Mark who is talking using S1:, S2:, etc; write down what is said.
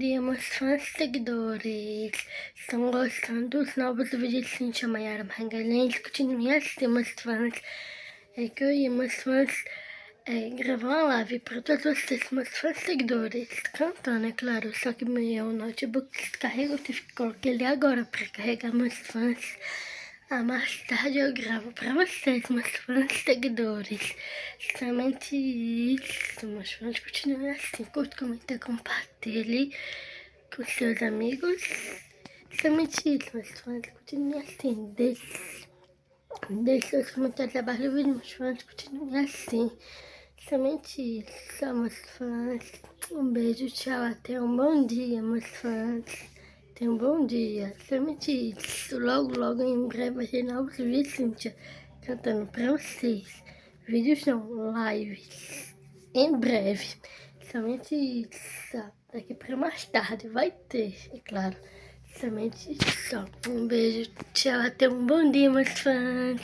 S1: dia, meus fãs seguidores. Estão gostando dos novos vídeos de Cíntia Maiara Magalhães? Continuem assim, meus fãs. É que eu ia, meus fãs, gravar uma live para todos vocês, meus fãs seguidores, cantando, é claro. Só que meu notebook descarregou, eu tive que colocar ele agora para carregar meus fãs. Mais tarde eu gravo para vocês, meus fãs seguidores. Somente isso, meus fãs. Continuem assim, curta, comenta, compartilhe com seus amigos. Somente isso, meus fãs. Continuem assim, deixe seus comentários abaixo do vídeo, meus fãs. Continuem assim. Somente isso, meus fãs. Um beijo, tchau, até um bom dia, meus fãs. Tenha um bom dia. Somente isso. Logo, logo, em breve, vai ter novos vídeos, Cíntia, cantando pra vocês. Vídeos não, lives. Em breve. Somente isso. Daqui pra mais tarde vai ter, é claro. Somente isso. Um beijo, tchau, até um bom dia, meus fãs.